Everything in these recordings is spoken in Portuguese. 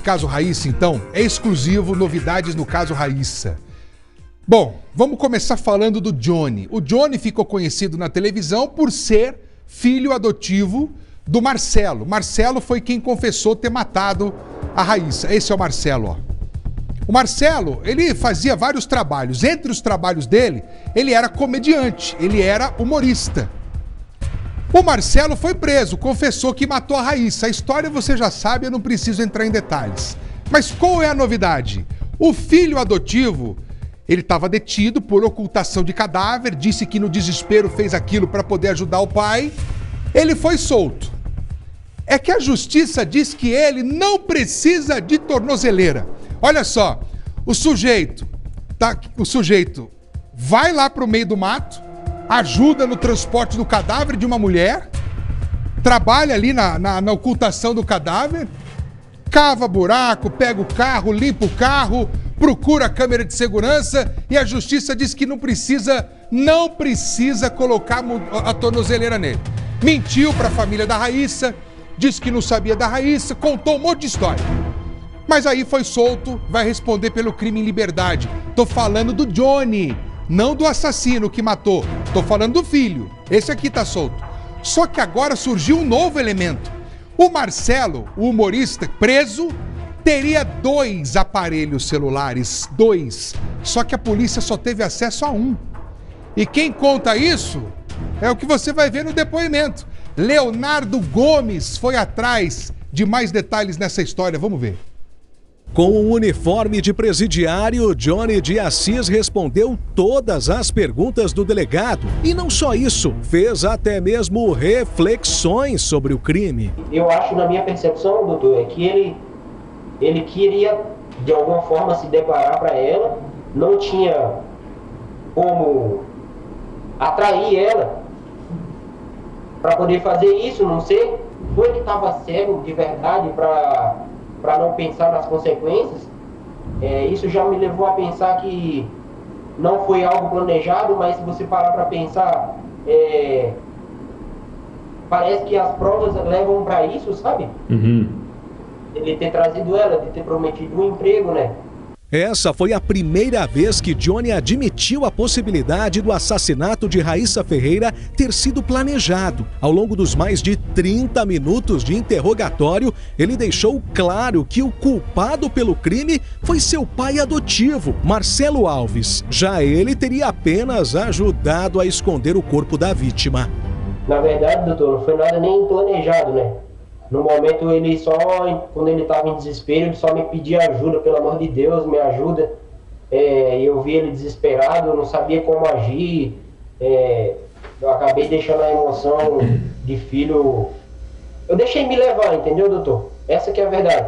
Caso Raíssa, então, é exclusivo, novidades no caso Raíssa. Bom, vamos começar falando do Johnny. O Johnny ficou conhecido na televisão por ser filho adotivo do Marcelo. Marcelo foi quem confessou ter matado a Raíssa. Esse é o Marcelo, ó. O Marcelo, ele fazia vários trabalhos. Entre os trabalhos dele, ele era comediante, ele era humorista. O Marcelo foi preso, confessou que matou a Raíssa. A história você já sabe, eu não preciso entrar em detalhes. Mas qual é a novidade? O filho adotivo, ele estava detido por ocultação de cadáver, disse que no desespero fez aquilo para poder ajudar o pai. Ele foi solto. É que a justiça diz que ele não precisa de tornozeleira. Olha só, o sujeito vai lá para o meio do mato, ajuda no transporte do cadáver de uma mulher, trabalha ali na ocultação do cadáver, cava buraco, pega o carro, limpa o carro, procura a câmera de segurança e a justiça diz que não precisa colocar a tornozeleira nele. Mentiu para a família da Raíssa, disse que não sabia da Raíssa, contou um monte de história. Mas aí foi solto, vai responder pelo crime em liberdade. Tô falando do Johnny, não do assassino que matou. Tô falando do filho. Esse aqui tá solto. Só que agora surgiu um novo elemento. O Marcelo, o humorista preso, teria 2 aparelhos celulares. 2. Só que a polícia só teve acesso a 1. E quem conta isso é o que você vai ver no depoimento. Leonardo Gomes foi atrás de mais detalhes nessa história. Vamos ver. Com o uniforme de presidiário, Johnny de Assis respondeu todas as perguntas do delegado. E não só isso, fez até mesmo reflexões sobre o crime. Eu acho, na minha percepção, doutor, é que ele queria, de alguma forma, se declarar para ela, não tinha como atrair ela para poder fazer isso, não sei. Foi que estava cego de verdade para não pensar nas consequências. Isso já me levou a pensar que não foi algo planejado, mas se você parar para pensar, parece que as provas levam para isso, sabe? Uhum. Ele ter trazido ela, de ter prometido um emprego, né? Essa foi a primeira vez que Johnny admitiu a possibilidade do assassinato de Raíssa Ferreira ter sido planejado. Ao longo dos mais de 30 minutos de interrogatório, ele deixou claro que o culpado pelo crime foi seu pai adotivo, Marcelo Alves. Já ele teria apenas ajudado a esconder o corpo da vítima. Na verdade, doutor, não foi nada nem planejado, né? No momento, quando ele estava em desespero, ele só me pedia ajuda, pelo amor de Deus, me ajuda. Eu vi ele desesperado, eu não sabia como agir. Eu acabei deixando a emoção de filho. Eu deixei me levar, entendeu, doutor? Essa que é a verdade.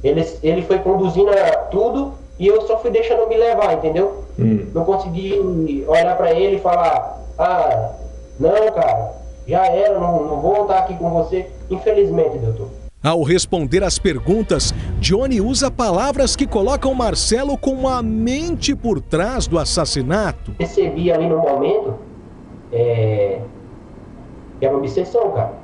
Ele foi conduzindo tudo e eu só fui deixando me levar, entendeu? Não consegui olhar para ele e falar: não, cara, já era, não vou voltar aqui com você. Infelizmente, doutor. Ao responder às perguntas, Johnny usa palavras que colocam Marcelo com a mente por trás do assassinato. Percebi ali no momento que era obsessão, cara.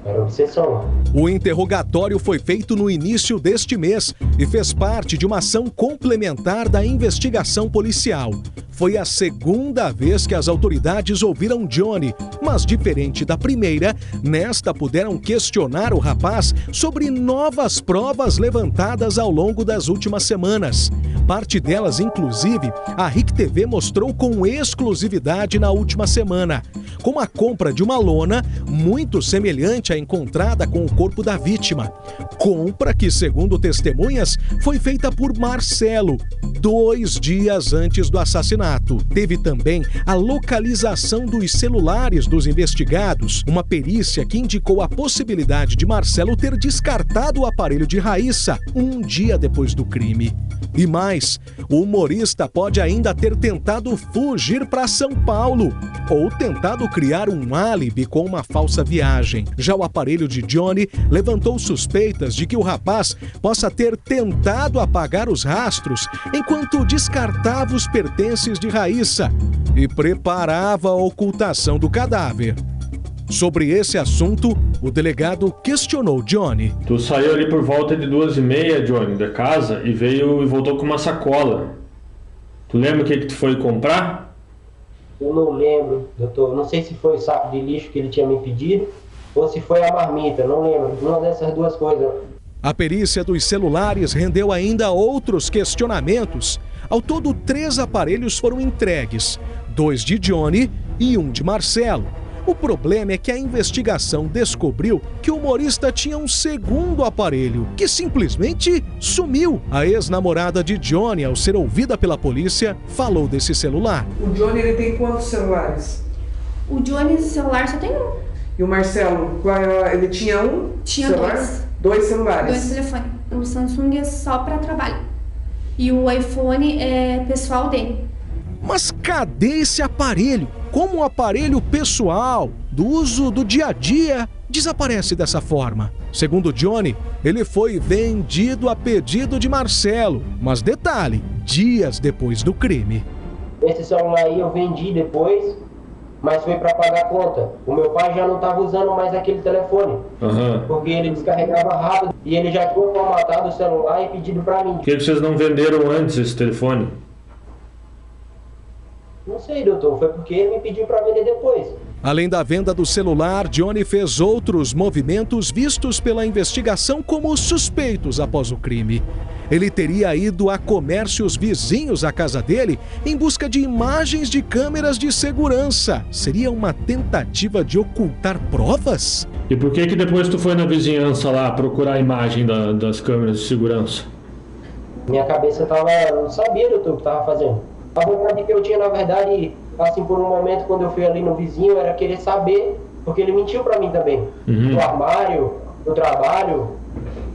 Era obsessão. O interrogatório foi feito no início deste mês e fez parte de uma ação complementar da investigação policial. Foi a segunda vez que as autoridades ouviram Johnny, mas diferente da primeira, nesta puderam questionar o rapaz sobre novas provas levantadas ao longo das últimas semanas. Parte delas, inclusive, a RIC TV mostrou com exclusividade na última semana, como a compra de uma lona muito semelhante à encontrada com o corpo da vítima. Compra que, segundo testemunhas, foi feita por Marcelo 2 dias antes do assassinato. Teve também a localização dos celulares dos investigados, uma perícia que indicou a possibilidade de Marcelo ter descartado o aparelho de Raíssa um dia depois do crime. E mais, o humorista pode ainda ter tentado fugir para São Paulo ou tentado criar um álibi com uma falsa viagem. Já o aparelho de Johnny levantou suspeitas de que o rapaz possa ter tentado apagar os rastros enquanto descartava os pertences de Raíssa e preparava a ocultação do cadáver. Sobre esse assunto, O delegado questionou Johnny. Tu saiu ali por volta de 2h30, Johnny, da casa e voltou com uma sacola. Tu lembra o que tu foi comprar? Eu não lembro, doutor. Não sei se foi o saco de lixo que ele tinha me pedido ou se foi a marmita, não lembro. Uma dessas duas coisas. A perícia dos celulares rendeu ainda outros questionamentos. Ao todo, 3 aparelhos foram entregues, 2 de Johnny e 1 de Marcelo. O problema é que a investigação descobriu que o humorista tinha um segundo aparelho, que simplesmente sumiu. A ex-namorada de Johnny, ao ser ouvida pela polícia, falou desse celular. O Johnny, ele tem quantos celulares? O Johnny, esse celular só tem um. E o Marcelo, ele tinha um Tinha celular? 2 celulares? 2 telefones. O Samsung é só para trabalho. E o iPhone é pessoal dele. Mas cadê esse aparelho? Como um aparelho pessoal, do uso do dia a dia, desaparece dessa forma? Segundo Johnny, ele foi vendido a pedido de Marcelo. Mas detalhe, dias depois do crime. Esse celular aí eu vendi depois, mas foi para pagar a conta. O meu pai já não estava usando mais aquele telefone, porque ele descarregava rápido e ele já tinha formatado o celular e pedido para mim. Por que vocês não venderam antes esse telefone? Não sei, doutor, foi porque ele me pediu para vender depois. Além da venda do celular, Johnny fez outros movimentos vistos pela investigação como suspeitos após o crime. Ele teria ido a comércios vizinhos à casa dele em busca de imagens de câmeras de segurança. Seria uma tentativa de ocultar provas? E por que depois tu foi na vizinhança lá procurar a imagem das câmeras de segurança? Minha cabeça não sabia, doutor, o que estava fazendo. A vontade que eu tinha, na verdade, assim, por um momento, quando eu fui ali no vizinho, era querer saber, porque ele mentiu pra mim também. No armário, no trabalho,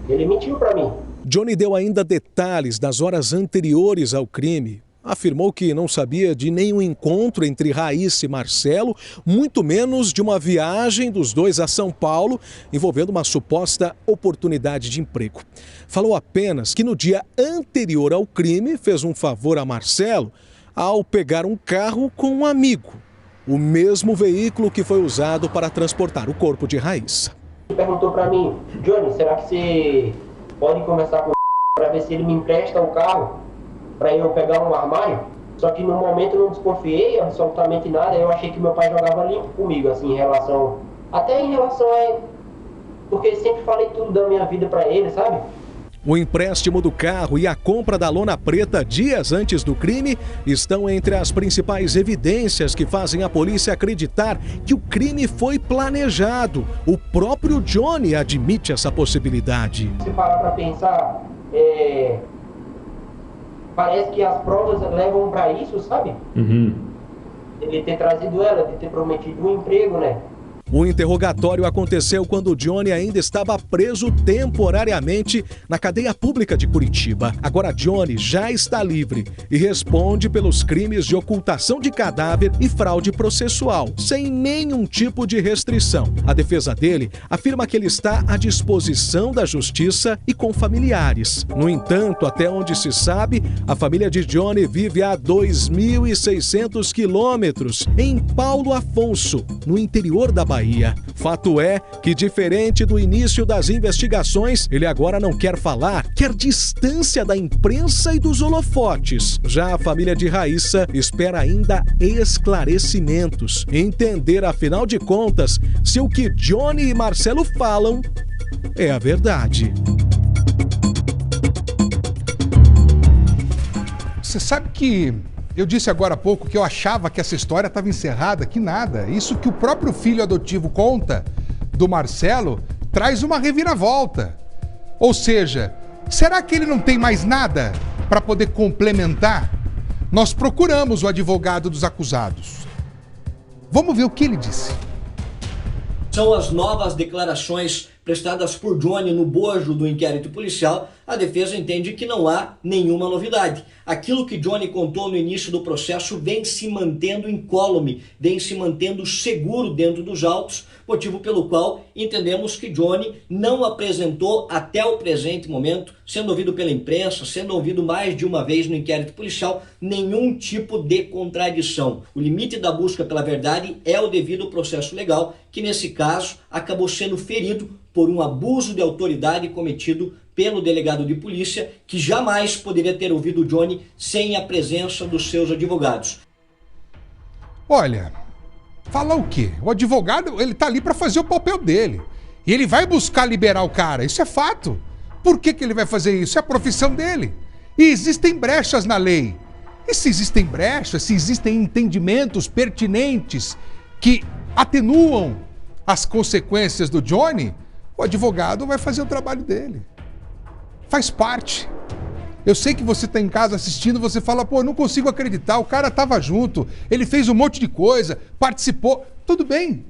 ele mentiu pra mim. Johnny deu ainda detalhes das horas anteriores ao crime. Afirmou que não sabia de nenhum encontro entre Raíssa e Marcelo, muito menos de uma viagem dos dois a São Paulo, envolvendo uma suposta oportunidade de emprego. Falou apenas que no dia anterior ao crime fez um favor a Marcelo ao pegar um carro com um amigo, o mesmo veículo que foi usado para transportar o corpo de Raíssa. Ele perguntou para mim, Johnny, será que você pode conversar com o para ver se ele me empresta o carro para eu pegar um armário? Só que no momento eu não desconfiei absolutamente nada, eu achei que meu pai jogava limpo comigo, assim, em relação a ele, porque sempre falei tudo da minha vida para ele, sabe? O empréstimo do carro e a compra da lona preta dias antes do crime estão entre as principais evidências que fazem a polícia acreditar que o crime foi planejado. O próprio Johnny admite essa possibilidade. Se parar para pensar, parece que as provas levam para isso, sabe? Ele ter trazido ela, de ter prometido um emprego, né? O interrogatório aconteceu quando Johnny ainda estava preso temporariamente na cadeia pública de Curitiba. Agora Johnny já está livre e responde pelos crimes de ocultação de cadáver e fraude processual, sem nenhum tipo de restrição. A defesa dele afirma que ele está à disposição da justiça e com familiares. No entanto, até onde se sabe, a família de Johnny vive a 2.600 quilômetros em Paulo Afonso, no interior da Bahia. Fato é que, diferente do início das investigações, ele agora não quer falar, quer distância da imprensa e dos holofotes. Já a família de Raíssa espera ainda esclarecimentos, entender, afinal de contas, se o que Johnny e Marcelo falam é a verdade. Você sabe que eu disse agora há pouco que eu achava que essa história estava encerrada, que nada. Isso que o próprio filho adotivo conta do Marcelo traz uma reviravolta. Ou seja, será que ele não tem mais nada para poder complementar? Nós procuramos o advogado dos acusados. Vamos ver o que ele disse. São as novas declarações prestadas por Johnny no bojo do inquérito policial a defesa entende que não há nenhuma novidade. Aquilo que Johnny contou no início do processo vem se mantendo incólume, vem se mantendo seguro dentro dos autos, motivo pelo qual entendemos que Johnny não apresentou até o presente momento, sendo ouvido pela imprensa, sendo ouvido mais de uma vez no inquérito policial, nenhum tipo de contradição. O limite da busca pela verdade é o devido processo legal, que nesse caso acabou sendo ferido por um abuso de autoridade cometido pelo delegado de polícia, que jamais poderia ter ouvido Johnny sem a presença dos seus advogados. Olha, falar o quê? O advogado, ele tá ali para fazer o papel dele. E ele vai buscar liberar o cara, isso é fato. Por que ele vai fazer isso? É a profissão dele. E existem brechas na lei. E se existem brechas, se existem entendimentos pertinentes que atenuam as consequências do Johnny, o advogado vai fazer o trabalho dele. Faz parte. Eu sei que você está em casa assistindo, você fala, pô, eu não consigo acreditar, o cara estava junto, ele fez um monte de coisa, participou. Tudo bem,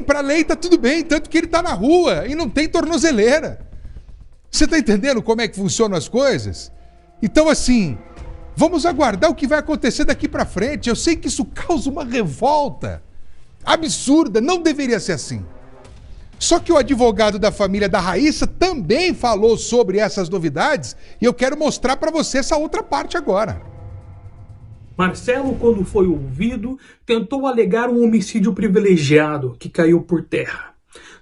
para a lei tá tudo bem, tanto que ele está na rua e não tem tornozeleira. Você está entendendo como é que funcionam as coisas? Então, assim, vamos aguardar o que vai acontecer daqui para frente. Eu sei que isso causa uma revolta absurda, não deveria ser assim. Só que o advogado da família da Raíssa também falou sobre essas novidades e eu quero mostrar para você essa outra parte agora. Marcelo, quando foi ouvido, tentou alegar um homicídio privilegiado que caiu por terra.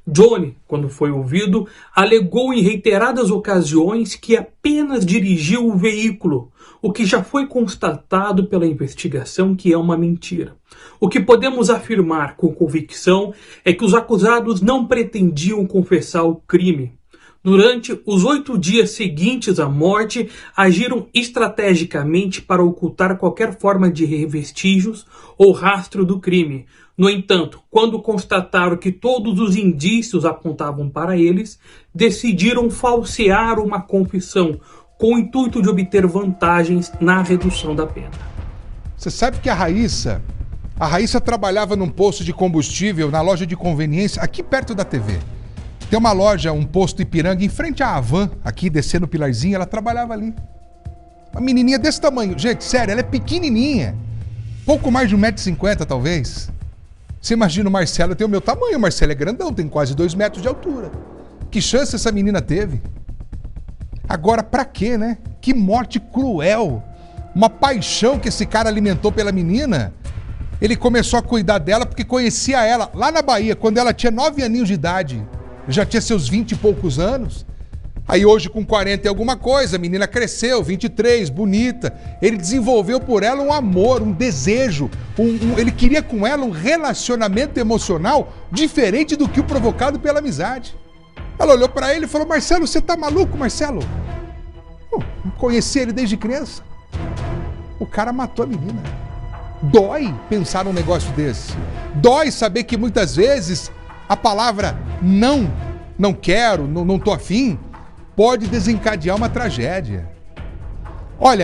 Johnny, quando foi ouvido, alegou em reiteradas ocasiões que apenas dirigiu o veículo, o que já foi constatado pela investigação que é uma mentira. O que podemos afirmar com convicção é que os acusados não pretendiam confessar o crime. Durante os 8 dias seguintes à morte, agiram estrategicamente para ocultar qualquer forma de vestígios ou rastro do crime. No entanto, quando constataram que todos os indícios apontavam para eles, decidiram falsear uma confissão, com o intuito de obter vantagens na redução da pena. Você sabe que a Raíssa trabalhava num posto de combustível, na loja de conveniência, aqui perto da TV. Tem uma loja, um posto Ipiranga, em frente à Havan, aqui descendo o Pilarzinho, ela trabalhava ali. Uma menininha desse tamanho. Gente, sério, ela é pequenininha. Pouco mais de 1,50 m, talvez. Você imagina o Marcelo, tem o meu tamanho, o Marcelo é grandão, tem quase 2 metros de altura. Que chance essa menina teve? Agora, pra quê, né? Que morte cruel. Uma paixão que esse cara alimentou pela menina. Ele começou a cuidar dela porque conhecia ela lá na Bahia, quando ela tinha 9 aninhos de idade. Já tinha seus 20 e poucos anos. Aí hoje com 40 e alguma coisa, a menina cresceu, 23, bonita. Ele desenvolveu por ela um amor, um desejo. Ele queria com ela um relacionamento emocional diferente do que o provocado pela amizade. Ela olhou pra ele e falou, Marcelo, você tá maluco, Marcelo? Conheci ele desde criança. O cara matou a menina. Dói pensar num negócio desse. Dói saber que muitas vezes a palavra não quero, não tô afim, pode desencadear uma tragédia. Olha,